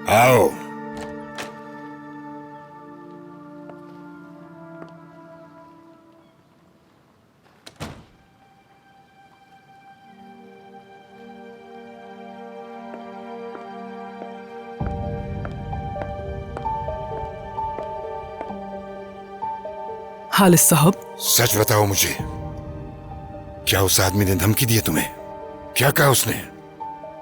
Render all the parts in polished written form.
आओ। हालिस साहब, सच बताओ मुझे, क्या उस आदमी ने धमकी दी है तुम्हें? क्या कहा उसने?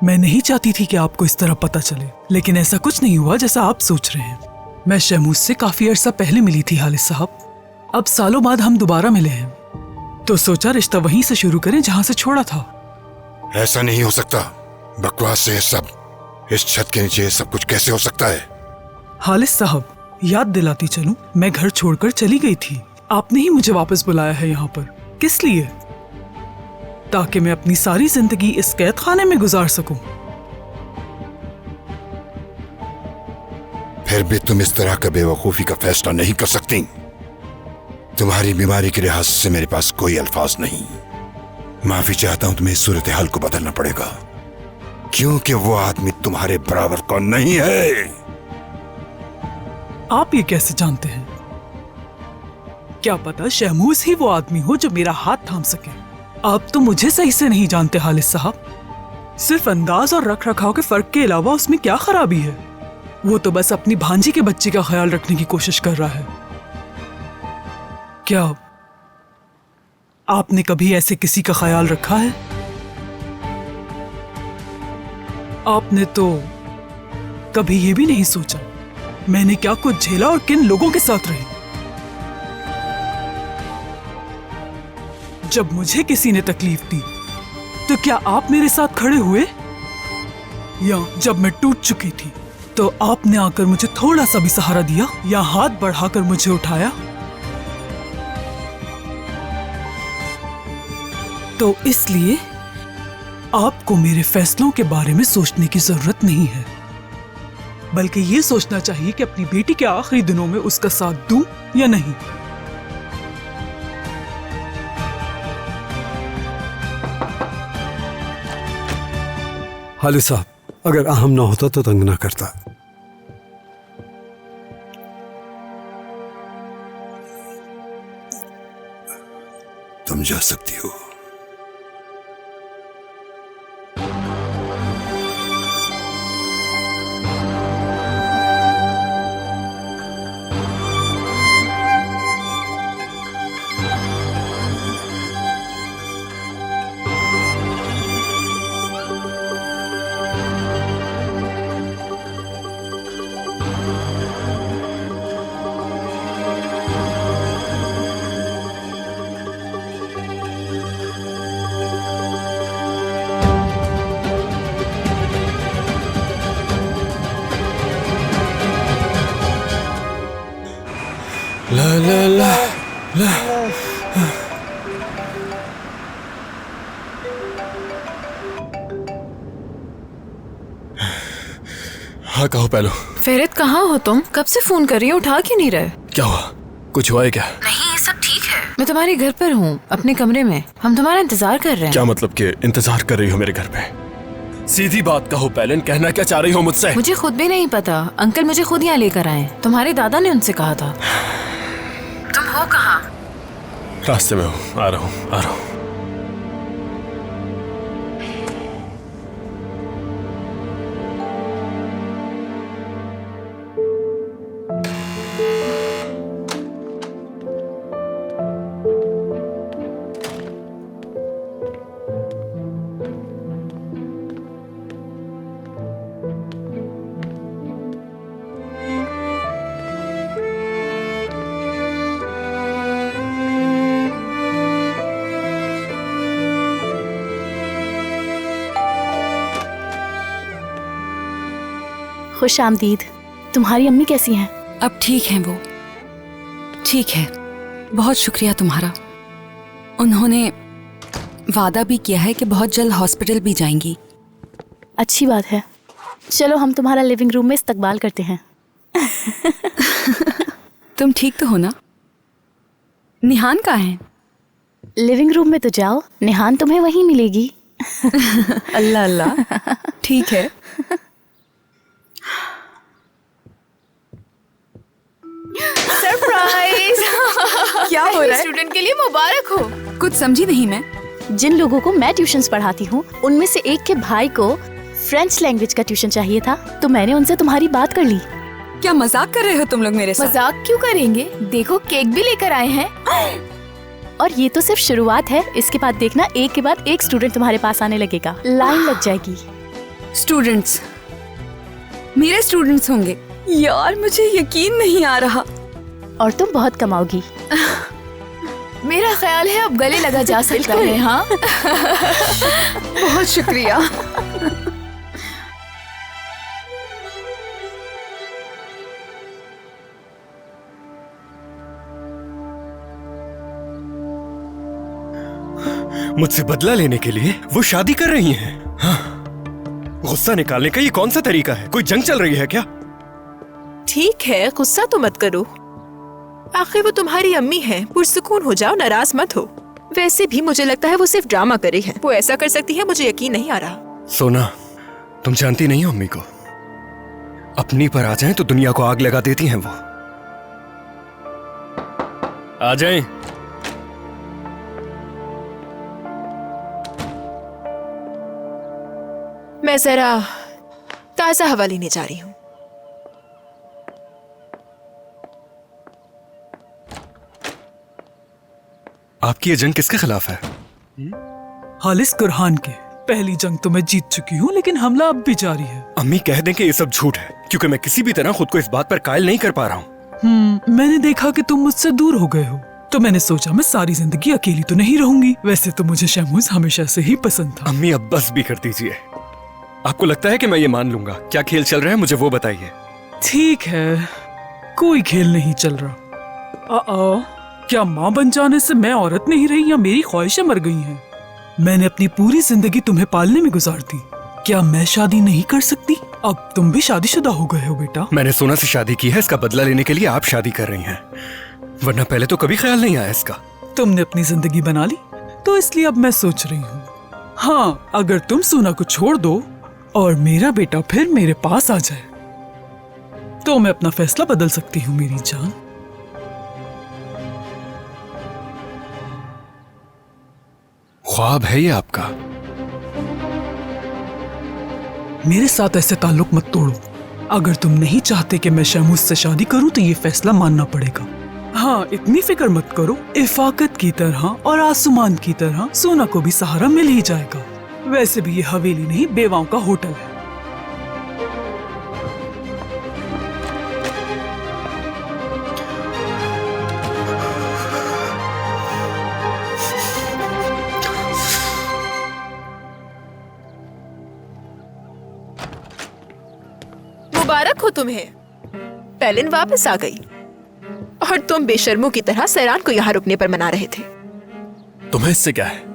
मैं नहीं चाहती थी कि आपको इस तरह पता चले, लेकिन ऐसा कुछ नहीं हुआ जैसा आप सोच रहे हैं। मैं शहमूज से काफी अरसा पहले मिली थी हालिस साहब। अब सालों बाद हम दोबारा मिले हैं, तो सोचा रिश्ता वहीं से शुरू करें जहां से छोड़ा था। ऐसा नहीं हो सकता। बकवास है सब। इस छत के नीचे सब कुछ कैसे हो सकता है? हालिस साहब, याद दिलाती चलूं, मैं घर छोड़कर चली गई थी। आपने ही मुझे वापस बुलाया है यहाँ पर। किस लिए? ताकि मैं अपनी सारी जिंदगी इस कैद खाने में गुजार सकूं। फिर भी तुम इस तरह का बेवकूफी का फैसला नहीं कर सकती। तुम्हारी बीमारी के लिहाज से मेरे पास कोई अल्फाज नहीं। माफी चाहता हूं, तुम्हें इस सूरत हाल को बदलना पड़ेगा, क्योंकि वो आदमी तुम्हारे बराबर का नहीं है। आप ये कैसे जानते हैं? क्या पता शहमूज ही वो आदमी हो जो मेरा हाथ थाम सके। आप तो मुझे सही से नहीं जानते हालिस साहब। सिर्फ अंदाज और रख रखाव के फर्क के अलावा उसमें क्या खराबी है? वो तो बस अपनी भांजी के बच्चे का ख्याल रखने की कोशिश कर रहा है। क्या आपने कभी ऐसे किसी का ख्याल रखा है? आपने तो कभी ये भी नहीं सोचा मैंने क्या कुछ झेला और किन लोगों के साथ रही। जब मुझे किसी ने तकलीफ दी तो क्या आप मेरे साथ खड़े हुए? या जब मैं टूट चुकी थी तो आपने आकर मुझे थोड़ा सा भी सहारा दिया या हाथ बढ़ाकर मुझे उठाया? तो इसलिए आपको मेरे फैसलों के बारे में सोचने की जरूरत नहीं है, बल्कि ये सोचना चाहिए कि अपनी बेटी के आखिरी दिनों में उसका साथ दूं या नहीं। हालिस साहब, अगर अहम ना होता तो तंग ना करता। तुम जा सकती हो। ला ला ला ला। हाँ कहो पहलो। फेरित कहाँ हो तुम? कब से फोन कर रही हो, उठा क्यों नहीं रहे? क्या हुआ? कुछ हुआ है क्या? नहीं, सब ठीक है। मैं तुम्हारे घर पर हूँ, अपने कमरे में। हम तुम्हारा इंतजार कर रहे हैं। क्या मतलब कि इंतजार कर रही हो मेरे घर पे? सीधी बात कहो पैलन, कहना क्या चाह रही हो मुझसे? मुझे खुद भी नहीं पता। अंकल मुझे खुद यहाँ लेकर आए। तुम्हारे दादा ने उनसे कहा था। तुम हो कहाँ? रास्ते में हूँ, आ रहा हूँ आ रहा हूँ। खुश आमदीद। तुम्हारी अम्मी कैसी हैं? अब ठीक हैं वो, ठीक है। बहुत शुक्रिया तुम्हारा। उन्होंने वादा भी किया है कि बहुत जल्द हॉस्पिटल भी जाएंगी। अच्छी बात है। चलो हम तुम्हारा लिविंग रूम में इस्तकबाल करते हैं। तुम ठीक तो हो ना? निहान कहाँ है? लिविंग रूम में तो जाओ, निहान तुम्हें वहीं मिलेगी। अल्लाह अल्लाह, ठीक है। सरप्राइज। क्या हो रहा है? स्टूडेंट के लिए मुबारक हो। कुछ समझी नहीं मैं। जिन लोगों को मैं ट्यूशंस पढ़ाती हूँ उनमें से एक के भाई को फ्रेंच लैंग्वेज का ट्यूशन चाहिए था, तो मैंने उनसे तुम्हारी बात कर ली। क्या मजाक कर रहे हो तुम लोग मेरे साथ? मजाक क्यों करेंगे? देखो केक भी लेकर आए हैं। और ये तो सिर्फ शुरुआत है, इसके बाद देखना एक के बाद एक स्टूडेंट तुम्हारे पास आने लगेगा, लाइन लग जाएगी। स्टूडेंट्स, मेरे स्टूडेंट्स होंगे? यार मुझे यकीन नहीं आ रहा। और तुम बहुत कमाओगी। मेरा ख्याल है अब गले लगा जा सकता है। हाँ बहुत शुक्रिया। मुझसे बदला लेने के लिए वो शादी कर रही हैं। हाँ। गुस्सा निकालने का ये कौन सा तरीका है? कोई जंग चल रही है क्या? ठीक है, गुस्सा तो मत करो। आखिर वो तुम्हारी अम्मी है, पुरसुकून हो जाओ, नाराज मत हो। वैसे भी मुझे लगता है वो सिर्फ ड्रामा कर रही है। वो ऐसा कर सकती है, मुझे यकीन नहीं आ रहा। सोना, तुम जानती नहीं हो अम्मी को। अपनी पर आ जाएं तो दुनिया को आग लगा देती हैं वो। आ जाएं। मैं जरा ताजा हवा लेने जा रही हूँ। आपकी ये जंग किसके खिलाफ है? हालिस कुरहान के। पहली जंग तो मैं जीत चुकी हूँ, लेकिन हमला अब भी जारी है। अम्मी कह दें कि ये सब झूठ है, क्योंकि मैं किसी भी तरह खुद को इस बात पर कायल नहीं कर पा रहा हूँ। मैंने देखा कि तुम मुझसे दूर हो गए हो, तो मैंने सोचा मैं सारी जिंदगी अकेली तो नहीं रहूंगी। वैसे तो मुझे शहमूज हमेशा से ही पसंद था। अम्मी अब बस भी कर दीजिए। आपको लगता है कि मैं ये मान लूंगा? क्या खेल चल रहा है मुझे वो बताइए। ठीक है, कोई खेल नहीं चल रहा। क्या माँ बन जाने से मैं औरत नहीं रही या मेरी ख्वाहिशें मर गई हैं? मैंने अपनी पूरी जिंदगी तुम्हें पालने में गुजार दी। क्या मैं शादी नहीं कर सकती? अब तुम भी शादीशुदा हो गए हो बेटा। मैंने सोना से शादी की है, इसका बदला लेने के लिए आप शादी कर रही हैं, वरना पहले तो कभी ख्याल नहीं आया इसका। तुमने अपनी जिंदगी बना ली, तो इसलिए अब मैं सोच रही हूँ, हाँ, अगर तुम सोना को छोड़ दो और मेरा बेटा फिर मेरे पास आ जाए, तो मैं अपना फैसला बदल सकती हूँ मेरी जान। ख्वाब है ये आपका? मेरे साथ ऐसे ताल्लुक मत तोड़ो। अगर तुम नहीं चाहते कि मैं शहमूज से शादी करूं, तो ये फैसला मानना पड़ेगा। हाँ, इतनी फिक्र मत करो। इफाकत की तरह और आसमान की तरह सोना को भी सहारा मिल ही जाएगा। वैसे भी ये हवेली नहीं, बेवाओं का होटल है। मुबारक हो तुम्हें। पेलिन वापस आ गई और तुम बेशर्मों की तरह सैरान को यहाँ रुकने पर मना रहे थे। तुम्हें इससे क्या है?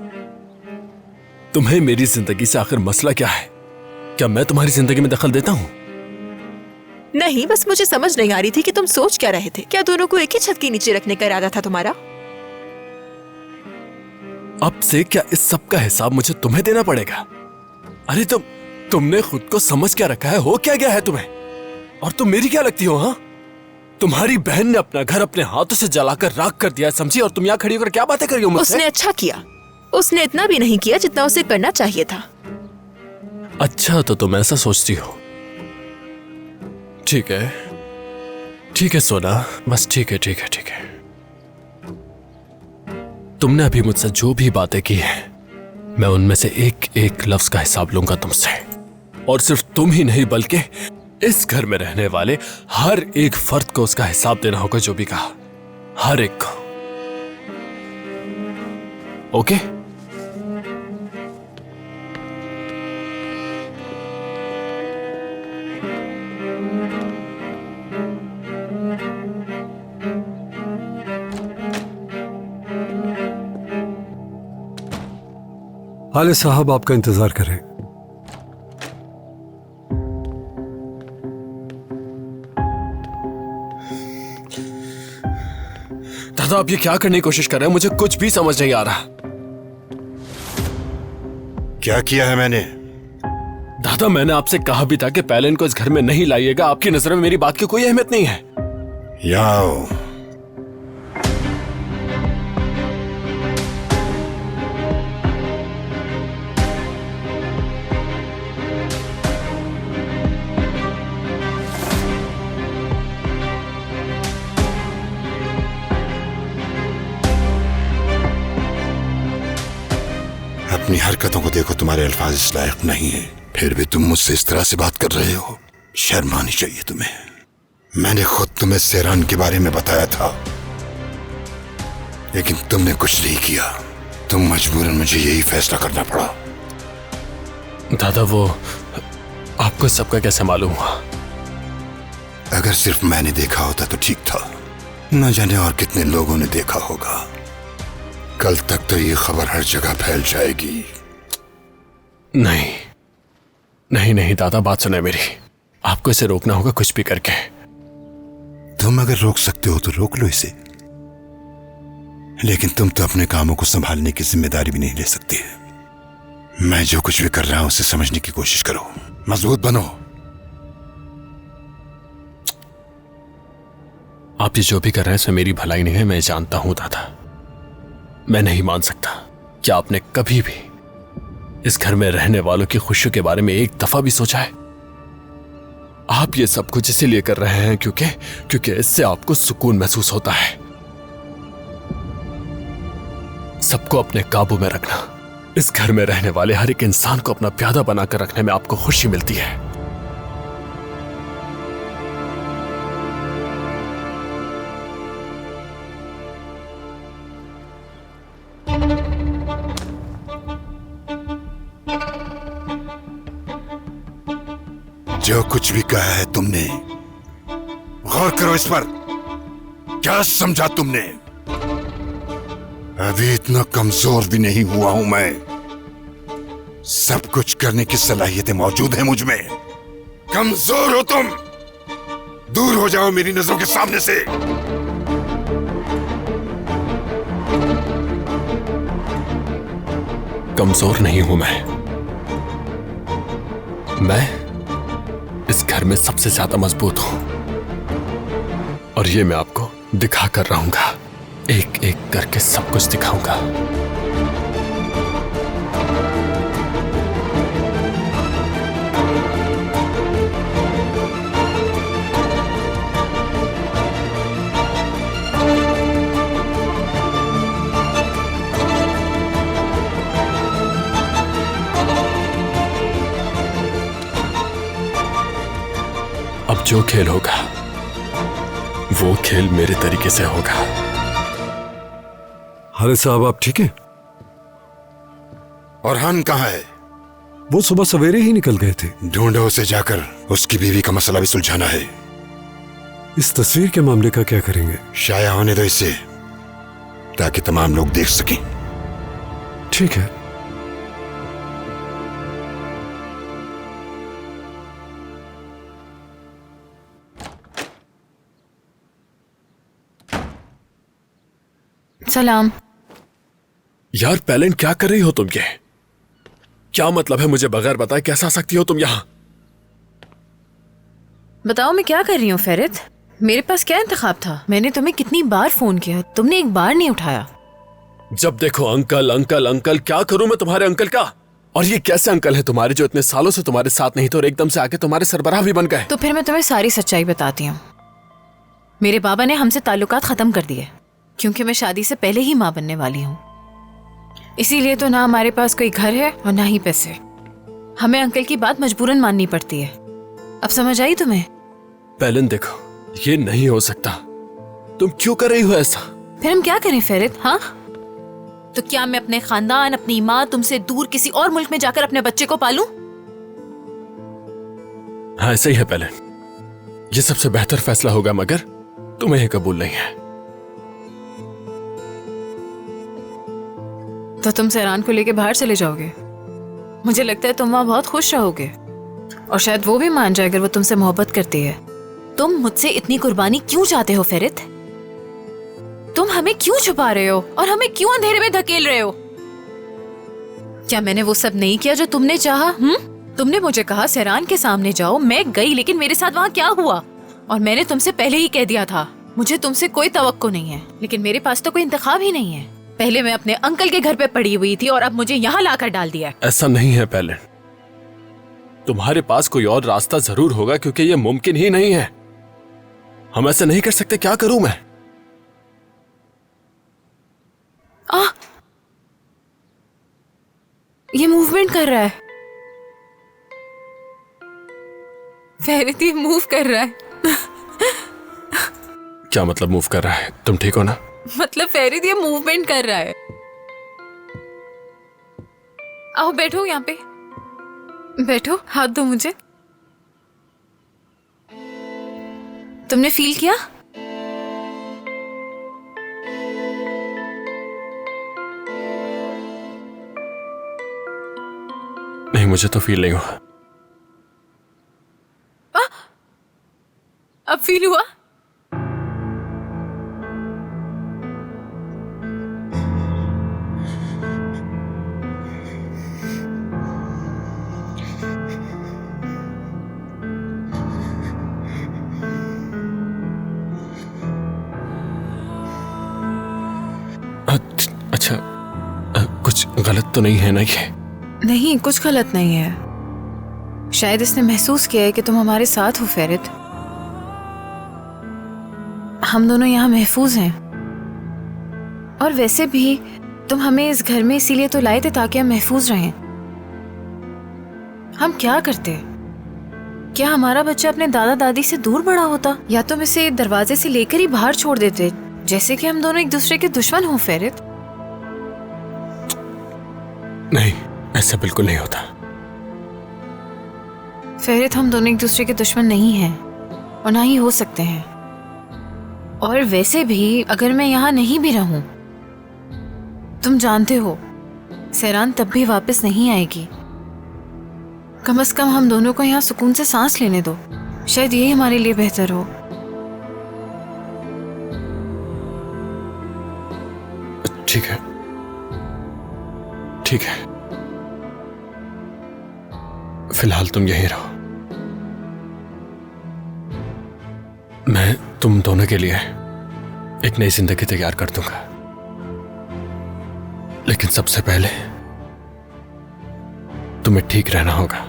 तुम्हें मेरी जिंदगी से आखिर मसला क्या है? क्या मैं तुम्हारी जिंदगी में दखल देता हूँ? नहीं, बस मुझे समझ नहीं आ रही थी कि तुम सोच क्या रहे थे। क्या दोनों को एक ही छत के नीचे रखने का इरादा था तुम्हारा? अब से क्या इस सब का हिसाब मुझे तुम्हें देना पड़ेगा? अरे तुमने खुद को समझ क्या रखा है? हो क्या गया है तुम्हें? और तुम मेरी क्या लगती हो? हाँ, तुम्हारी बहन ने अपना घर अपने हाथों से जलाकर राख कर दिया, समझी? और तुम यहाँ खड़ी होकर क्या बातें कर रही हो मुझसे? उसने अच्छा किया। उसने इतना भी नहीं किया जितना उसे करना चाहिए था। अच्छा, तो तुम ऐसा सोचती हो? ठीक है, ठीक है सोना, बस ठीक है, ठीक है, ठीक है। तुमने अभी मुझसे जो भी बातें की हैं, मैं उनमें से एक एक लफ्ज का हिसाब लूंगा तुमसे। और सिर्फ तुम ही नहीं, बल्कि इस घर में रहने वाले हर एक फर्द को उसका हिसाब देना होगा, जो भी कहा, हर एक को। ओके? हालिस साहब आपका इंतजार करें। दादा, आप ये क्या करने की कोशिश कर रहे हैं? मुझे कुछ भी समझ नहीं आ रहा। क्या किया है मैंने? दादा, मैंने आपसे कहा भी था कि पेलिन को इस घर में नहीं लाइएगा। आपकी नजर में मेरी बात की कोई अहमियत नहीं है। यहाँ आओ। हरकतों को देखो, तुम्हारे अल्फाज इस लायक नहीं है, फिर भी तुम मुझसे इस तरह से बात कर रहे हो। शर्म आनी चाहिए तुम्हें। मैंने खुद तुम्हें सेहरान के बारे में बताया था, लेकिन तुमने कुछ नहीं किया। तुम मजबूरन मुझे यही फैसला करना पड़ा। दादा, वो आपको सबका कैसे मालूम हुआ? अगर सिर्फ मैंने देखा होता तो ठीक था, न जाने और कितने लोगों ने देखा होगा। कल तक तो ये खबर हर जगह फैल जाएगी। नहीं नहीं नहीं दादा, बात सुने मेरी। आपको इसे रोकना होगा कुछ भी करके। तुम अगर रोक सकते हो तो रोक लो इसे, लेकिन तुम तो अपने कामों को संभालने की जिम्मेदारी भी नहीं ले सकती। मैं जो कुछ भी कर रहा हूं उसे समझने की कोशिश करो, मजबूत बनो। आप ये जो भी कर रहे हैं इसमें मेरी भलाई नहीं है, मैं जानता हूं दादा। मैं नहीं मान सकता कि आपने कभी भी इस घर में रहने वालों की खुशियों के बारे में एक दफा भी सोचा है। आप ये सब कुछ इसीलिए कर रहे हैं क्योंकि इससे आपको सुकून महसूस होता है। सबको अपने काबू में रखना, इस घर में रहने वाले हर एक इंसान को अपना प्यादा बनाकर रखने में आपको खुशी मिलती है। जो कुछ भी कहा है तुमने, गौर करो इस पर। क्या समझा तुमने? अभी इतना कमजोर भी नहीं हुआ हूं मैं। सब कुछ करने की सलाहियतें मौजूद हैं मुझ में। कमजोर हो तुम। दूर हो जाओ मेरी नजरों के सामने से। कमजोर नहीं हूं मैं इस घर में सबसे ज्यादा मजबूत हूं, और ये मैं आपको दिखा कर रहूंगा। एक एक करके सब कुछ दिखाऊंगा। अब जो खेल होगा वो खेल मेरे तरीके से होगा। हालिद साहब, आप ठीक हैं? और हन कहाँ है? वो सुबह सवेरे ही निकल गए थे। ढूंढो उसे जाकर, उसकी बीवी का मसला भी सुलझाना है। इस तस्वीर के मामले का क्या करेंगे? शाया होने दो इसे, ताकि तमाम लोग देख सकें। ठीक है। सलाम। यार पैलेंट, क्या कर रही हो तुम? ये क्या मतलब है? मुझे बगैर बताए कैसे आ सकती हो तुम यहां? बताओ मैं क्या कर रही हूँ फेरित? मेरे पास क्या इंतखाब था? मैंने तुम्हें कितनी बार फोन किया, तुमने एक बार नहीं उठाया। जब देखो अंकल अंकल अंकल। क्या करूं मैं तुम्हारे अंकल का? और ये कैसे अंकल है तुम्हारे जो इतने सालों से तुम्हारे साथ नहीं थे और एकदम से आके तुम्हारे सरबराह भी बन गए? तो फिर मैं तुम्हें सारी सच्चाई बताती हूँ। मेरे बाबा ने हमसे ताल्लुकात खत्म कर दिए, क्योंकि मैं शादी से पहले ही माँ बनने वाली हूँ। इसीलिए तो ना हमारे पास कोई घर है और ना ही पैसे। हमें अंकल की बात मजबूरन माननी पड़ती है। अब समझ आई तुम्हें? पैलेंट देखो, ये नहीं हो सकता। तुम क्यों कर रही हो ऐसा? फिर हम क्या करें फेरित? हाँ, तो क्या मैं अपने खानदान, अपनी माँ, तुमसे दूर किसी और मुल्क में जाकर अपने बच्चे को पालूं? हाँ ऐसा ही है पैलेंट। ये सबसे बेहतर फैसला होगा, मगर तुम्हें ये कबूल नहीं है। तो तुम सेहरान को लेके बाहर चले जाओगे? मुझे लगता है तुम वहां बहुत खुश रहोगे, और शायद वो भी मान जाए अगर वो तुमसे मोहब्बत करती है। तुम मुझसे इतनी कुर्बानी क्यों चाहते हो फेरित? तुम हमें क्यों छुपा रहे हो और हमें क्यों अंधेरे में धकेल रहे हो? क्या मैंने वो सब नहीं किया जो तुमने चाहा? तुमने मुझे कहा सेहरान के सामने जाओ, मैं गई, लेकिन मेरे साथ वहां क्या हुआ? और मैंने तुमसे पहले ही कह दिया था मुझे तुमसे कोई तवक्को नहीं है, लेकिन मेरे पास तो कोई इंतखाब ही नहीं है। पहले मैं अपने अंकल के घर पे पड़ी हुई थी और अब मुझे यहाँ लाकर डाल दिया। ऐसा नहीं है पैलेंट, तुम्हारे पास कोई और रास्ता जरूर होगा, क्योंकि ये मुमकिन ही नहीं है। हम ऐसा नहीं कर सकते। क्या करूं मैं? ये मूवमेंट कर रहा है। फेरित ये मूव कर रहा है। क्या मतलब मूव कर रहा है? तुम ठीक हो ना? मतलब फेरित ये मूवमेंट कर रहा है। आओ बैठो यहाँ पे, बैठो, हाथ दो मुझे। तुमने फील किया? नहीं, मुझे तो फील नहीं हुआ। अब फील हुआ? अच्छा, कुछ गलत तो नहीं है ना ये? नहीं, कुछ गलत नहीं है। शायद इसने महसूस किया है कि तुम हमारे साथ हो फेरित। हम दोनों यहाँ महफूज हैं। और वैसे भी तुम हमें इस घर में इसीलिए तो लाए थे ताकि हम महफूज रहें। हम क्या करते? क्या हमारा बच्चा अपने दादा दादी से दूर बड़ा होता, या तुम इसे दरवाजे से लेकर ही बाहर छोड़ देते, जैसे कि हम दोनों एक दूसरे के दुश्मन हो फेरित? नहीं, ऐसा बिल्कुल नहीं होता। फेरित, हम दोनों एक दूसरे के दुश्मन नहीं हैं और ना ही हो सकते हैं। और वैसे भी अगर मैं यहाँ नहीं भी रहूं, तुम जानते हो सहरान तब भी वापस नहीं आएगी। कम से कम हम दोनों को यहाँ सुकून से सांस लेने दो। शायद यही हमारे लिए बेहतर हो। ठीक है, ठीक है, फिलहाल तुम यहीं रहो। मैं तुम दोनों के लिए एक नई जिंदगी तैयार कर दूंगा, लेकिन सबसे पहले तुम्हें ठीक रहना होगा।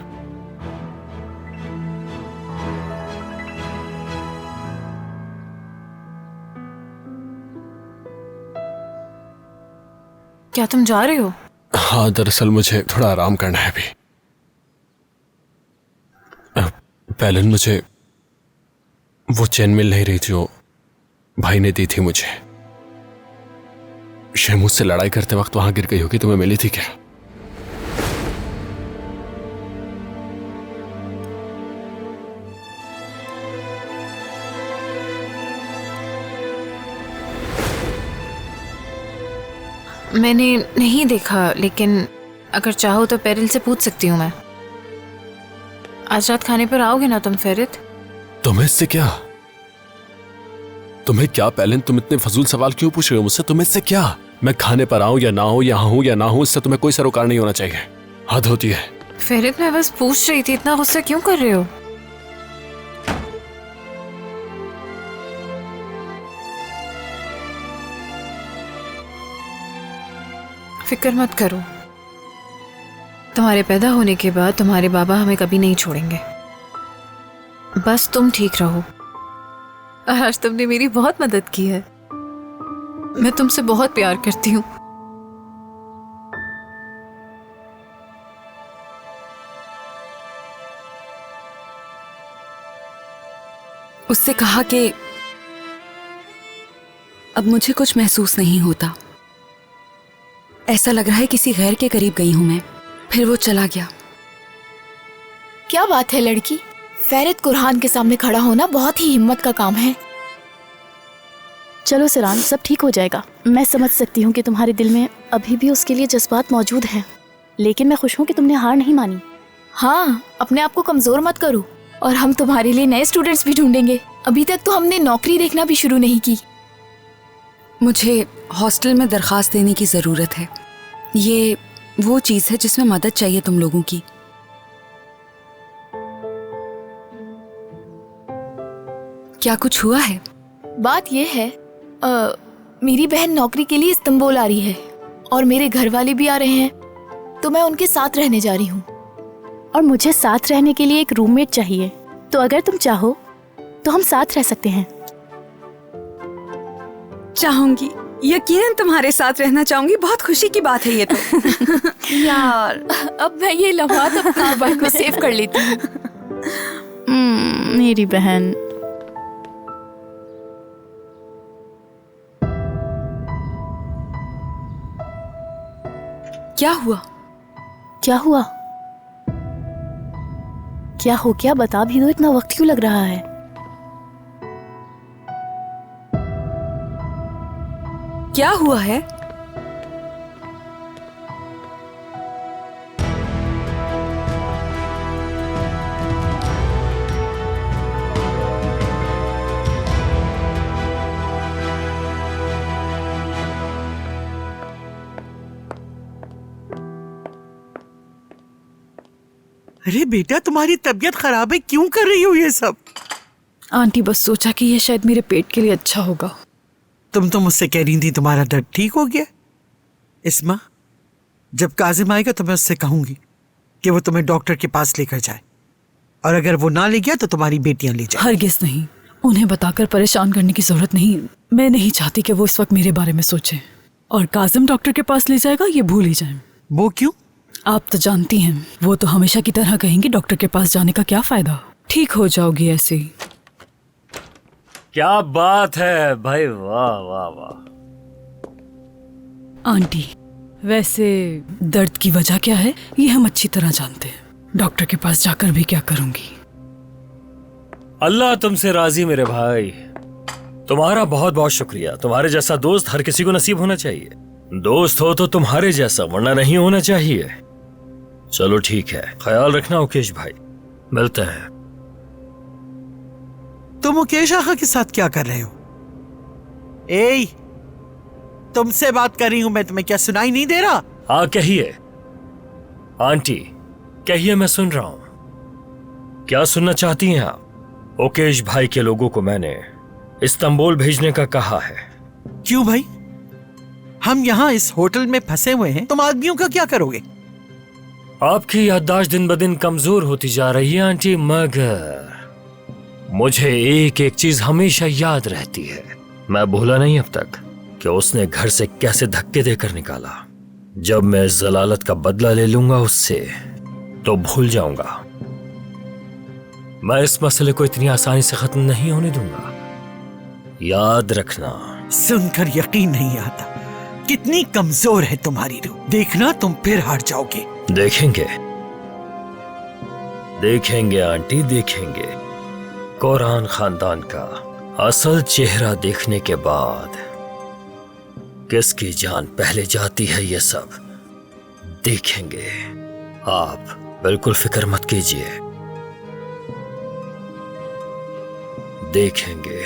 क्या तुम जा रहे हो? हाँ, दरअसल मुझे थोड़ा आराम करना है अभी। पहले मुझे वो चैन मिल नहीं रही थी जो भाई ने दी थी मुझे। शहमूद से लड़ाई करते वक्त वहां गिर गई होगी, तुम्हें मिली थी क्या? मैंने नहीं देखा, लेकिन अगर चाहो तो पेरिल से पूछ सकती हूँ मैं। आज रात खाने पर आओगे ना तुम फेरित? तुम्हें इससे क्या? तुम्हें क्या पैलन, तुम इतने फजूल सवाल क्यों पूछ रहे हो मुझसे? तुम्हें इससे क्या? मैं खाने पर आऊं या ना हो, यहाँ हूं या ना हूं, इससे तुम्हें कोई सरोकार नहीं होना चाहिए। हद होती है। फेरित, मैं बस पूछ रही थी, इतना गुस्सा क्यों कर रहे हो? फिक्र मत करो, तुम्हारे पैदा होने के बाद तुम्हारे बाबा हमें कभी नहीं छोड़ेंगे। बस तुम ठीक रहो। आज तुमने मेरी बहुत मदद की है। मैं तुमसे बहुत प्यार करती हूँ। उससे कहा कि अब मुझे कुछ महसूस नहीं होता। ऐसा लग रहा है किसी गैर के करीब गई हूं मैं। फिर वो चला गया। क्या बात है लड़की, फेरित कुरहान के सामने खड़ा होना बहुत ही हिम्मत का काम है। चलो सिरान, सब ठीक हो जाएगा। मैं समझ सकती हूँ कि तुम्हारे दिल में अभी भी उसके लिए जज्बात मौजूद हैं, लेकिन मैं खुश हूँ कि तुमने हार नहीं मानी। हाँ, अपने आप को कमजोर मत करो, और हम तुम्हारे लिए नए स्टूडेंट्स भी ढूंढेंगे। अभी तक तो हमने नौकरी देखना भी शुरू नहीं की। मुझे हॉस्टल में दरखास्त देने की ज़रूरत है। ये वो चीज़ है जिसमें मदद चाहिए तुम लोगों की। क्या कुछ हुआ है? बात यह है, मेरी बहन नौकरी के लिए इस्तांबुल आ रही है और मेरे घर वाले भी आ रहे हैं, तो मैं उनके साथ रहने जा रही हूँ। और मुझे साथ रहने के लिए एक रूममेट चाहिए, तो अगर तुम चाहो तो हम साथ रह सकते हैं। चाहूंगी, यकीनन तुम्हारे साथ रहना चाहूंगी। बहुत खुशी की बात है ये तो। यार अब मैं ये लम्हात अपने मोबाइल में सेव कर लेती हूँ। मेरी बहन। क्या हुआ? क्या हुआ? क्या हो गया? बता भी दो, इतना वक्त क्यों लग रहा है? क्या हुआ है? अरे बेटा, तुम्हारी तबीयत खराब है, क्यों कर रही हो ये सब? आंटी बस सोचा कि ये शायद मेरे पेट के लिए अच्छा होगा। तुम तो मुझसे कह रही थी तुम्हारा दर्द ठीक हो गया। इस्मा, जब काजिम आएगा तो मैं उससे कहूंगी कि वो तुम्हें डॉक्टर के पास लेकर जाए, और अगर वो ना ले गया तो तुम्हारी बेटियां ले जाए। हरगिज नहीं, उन्हें बताकर परेशान करने की जरूरत नहीं। मैं नहीं चाहती कि वो इस वक्त मेरे बारे में सोचे, और काजिम डॉक्टर के पास ले जाएगा ये भूल ही जाए। वो क्यों? आप तो जानती हैं, वो तो हमेशा की तरह कहेंगे डॉक्टर के पास जाने का क्या फायदा, ठीक हो जाओगी ऐसे ही। क्या बात है भाई, वाह वाह वाह। आंटी, वैसे दर्द की वजह क्या है ये हम अच्छी तरह जानते हैं। डॉक्टर के पास जाकर भी क्या करूंगी। अल्लाह तुमसे राजी मेरे भाई। तुम्हारा बहुत बहुत शुक्रिया। तुम्हारे जैसा दोस्त हर किसी को नसीब होना चाहिए। दोस्त हो तो तुम्हारे जैसा, वरना नहीं होना चाहिए। चलो ठीक है, ख्याल रखना मुकेश भाई, मिलते हैं। तुम मुकेश आका के साथ क्या कर रहे हो? ए, तुमसे बात कर रही हूं मैं, तुम्हें क्या सुनाई नहीं दे रहा? हाँ कहिए आंटी, कहिए, मैं सुन रहा हूं। क्या सुनना चाहती हैं आप? मुकेश भाई के लोगों को मैंने इस्तांबुल भेजने का कहा है। क्यों भाई? हम यहाँ इस होटल में फंसे हुए हैं, तुम आदमियों का क्या करोगे? आपकी याददाश्त दिन ब दिन कमजोर होती जा रही है आंटी, मगर मुझे एक एक चीज हमेशा याद रहती है। मैं भूला नहीं अब तक कि उसने घर से कैसे धक्के देकर निकाला। जब मैं इस जलालत का बदला ले लूंगा उससे तो भूल जाऊंगा। मैं इस मसले को इतनी आसानी से खत्म नहीं होने दूंगा, याद रखना। सुनकर यकीन नहीं आता, कितनी कमजोर है तुम्हारी रूह। देखना तुम फिर हार जाओगे। देखेंगे देखेंगे आंटी, देखेंगे। कुरान खानदान का असल चेहरा देखने के बाद किसकी जान पहले जाती है ये सब देखेंगे। आप बिल्कुल फिक्र मत कीजिए, देखेंगे।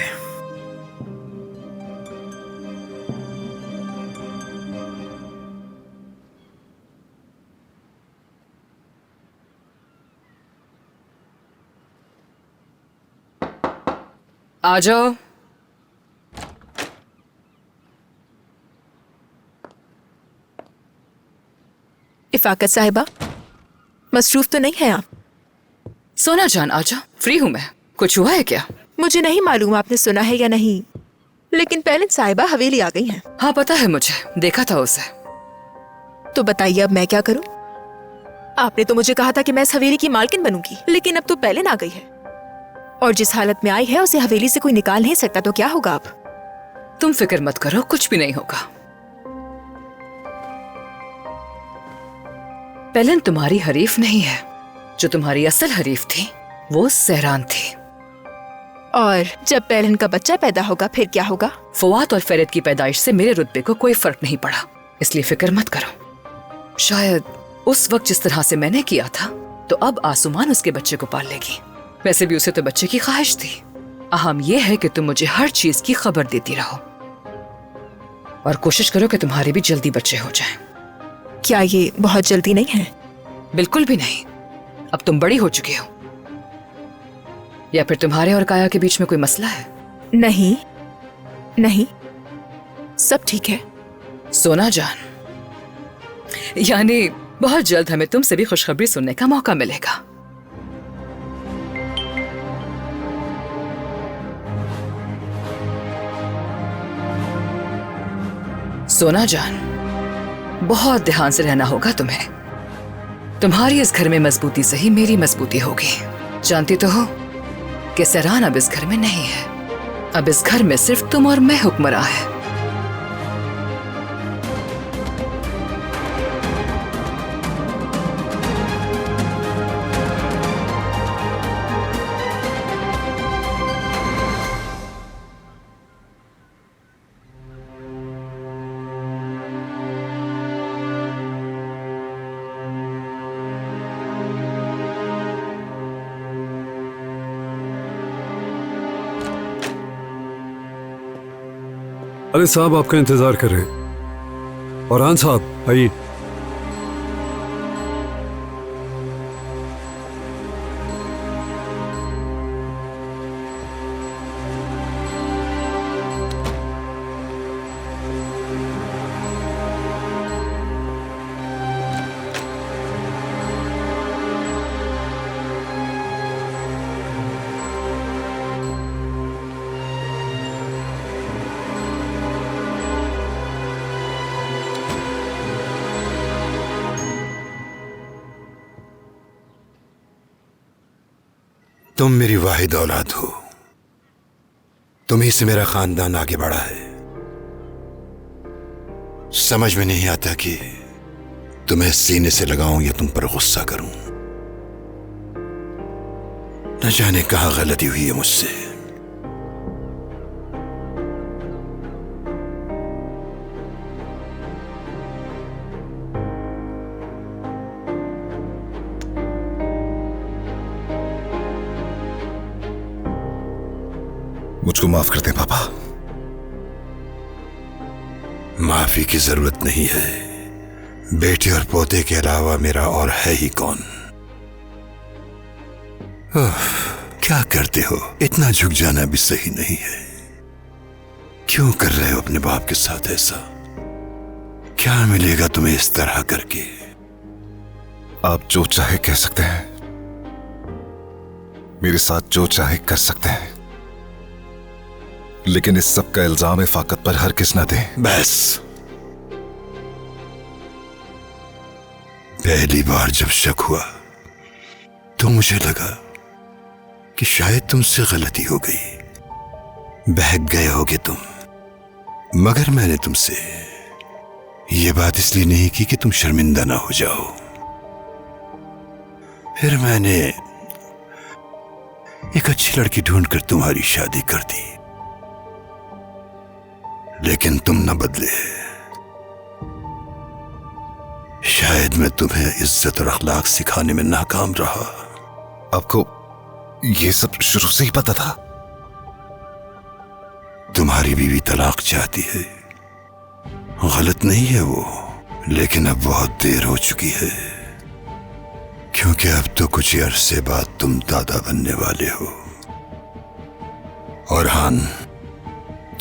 आ जाओ। इफाकत साहिबा, मसरूफ तो नहीं है आप? सोना जान आ जाओ, फ्री हूं मैं। कुछ हुआ है क्या? मुझे नहीं मालूम आपने सुना है या नहीं, लेकिन पहले साहिबा हवेली आ गई हैं। हाँ पता है मुझे, देखा था उसे। तो बताइए अब मैं क्या करूं? आपने तो मुझे कहा था कि मैं इस हवेली की मालकिन बनूंगी, लेकिन अब तो पहले आ गई है, और जिस हालत में आई है उसे हवेली से कोई निकाल नहीं सकता। तो क्या होगा अब? तुम फिक्र मत करो, कुछ भी नहीं होगा। पेलन तुम्हारी हरीफ नहीं है। जो तुम्हारी असल हरीफ थी वो सहरान थी। और जब पेलन का बच्चा पैदा होगा फिर क्या होगा? फवाद और फेरत की पैदाइश से मेरे रुतबे को कोई फर्क नहीं पड़ा, इसलिए फिक्र मत करो। शायद उस वक्त जिस तरह से मैंने किया था तो अब आसुमान उसके बच्चे को पाल लेगी। वैसे भी उसे तो बच्चे की ख्वाहिश थी। अहम यह है कि तुम मुझे हर चीज की खबर देती रहो और कोशिश करो कि तुम्हारे भी जल्दी बच्चे हो जाएं। क्या ये बहुत जल्दी नहीं है? बिल्कुल भी नहीं। अब तुम बड़ी हो चुकी हो। या फिर तुम्हारे और काया के बीच में कोई मसला है? नहीं नहीं, सब ठीक है। सोना जान, यानी बहुत जल्द हमें तुमसे भी खुशखबरी सुनने का मौका मिलेगा। सोना जान, बहुत ध्यान से रहना होगा तुम्हें। तुम्हारी इस घर में मजबूती से ही मेरी मजबूती होगी। जानती तो हो कि सहरान अब इस घर में नहीं है। अब इस घर में सिर्फ तुम और मैं हुक्मरां है। अरे साहब, आपका इंतजार कर रहे हैं। और साहब आइए। तुम मेरी वाहिद औलाद हो। तुम्ही से मेरा खानदान आगे बढ़ा है। समझ में नहीं आता कि तुम्हें सीने से लगाऊं या तुम पर गुस्सा करूं। न जाने कहां गलती हुई है मुझसे। मुझको माफ कर दे पापा। माफी की जरूरत नहीं है। बेटे और पोते के अलावा मेरा और है ही कौन। क्या करते हो? इतना झुक जाना भी सही नहीं है। क्यों कर रहे हो अपने बाप के साथ ऐसा? क्या मिलेगा तुम्हें इस तरह करके? आप जो चाहे कह सकते हैं, मेरे साथ जो चाहे कर सकते हैं, लेकिन इस सब का इल्जाम इफाकत पर हरगिज़ न दें। बस पहली बार जब शक हुआ तो मुझे लगा कि शायद तुमसे गलती हो गई। बहक गए होगे तुम। मगर मैंने तुमसे यह बात इसलिए नहीं की कि तुम शर्मिंदा ना हो जाओ। फिर मैंने एक अच्छी लड़की ढूंढकर तुम्हारी शादी कर दी, लेकिन तुम न बदले। शायद मैं तुम्हें इज्जत और अखलाक सिखाने में नाकाम रहा। आपको ये सब शुरू से ही पता था? तुम्हारी बीवी तलाक चाहती है, गलत नहीं है वो, लेकिन अब बहुत देर हो चुकी है, क्योंकि अब तो कुछ ही अरसे बाद तुम दादा बनने वाले हो। और हान,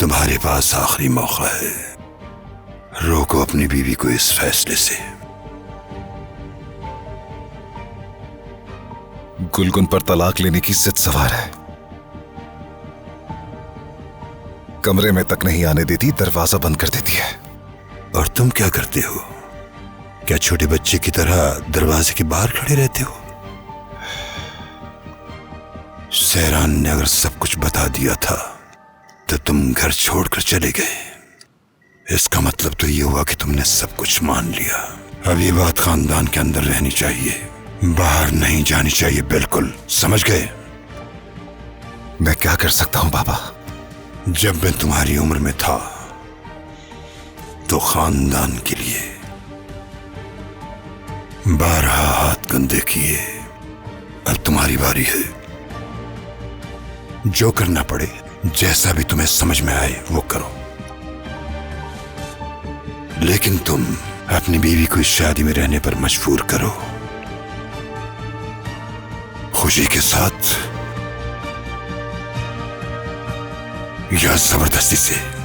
तुम्हारे पास आखिरी मौका है। रोको अपनी बीवी को इस फैसले से। गुलगुन पर तलाक लेने की जिद सवार है। कमरे में तक नहीं आने देती, दरवाजा बंद कर देती है। और तुम क्या करते हो? क्या छोटे बच्चे की तरह दरवाजे के बाहर खड़े रहते हो? सहरान ने अगर सब कुछ बता दिया था तो तुम घर छोड़कर चले गए। इसका मतलब तो ये हुआ कि तुमने सब कुछ मान लिया। अब ये बात खानदान के अंदर रहनी चाहिए, बाहर नहीं जानी चाहिए। बिल्कुल समझ गए? मैं क्या कर सकता हूं बाबा? जब मैं तुम्हारी उम्र में था तो खानदान के लिए 12 हाथ गंदे किए। अब तुम्हारी बारी है। जो करना पड़े, जैसा भी तुम्हें समझ में आए वो करो, लेकिन तुम अपनी बीवी को इस शादी में रहने पर मजबूर करो, खुशी के साथ या जबरदस्ती से।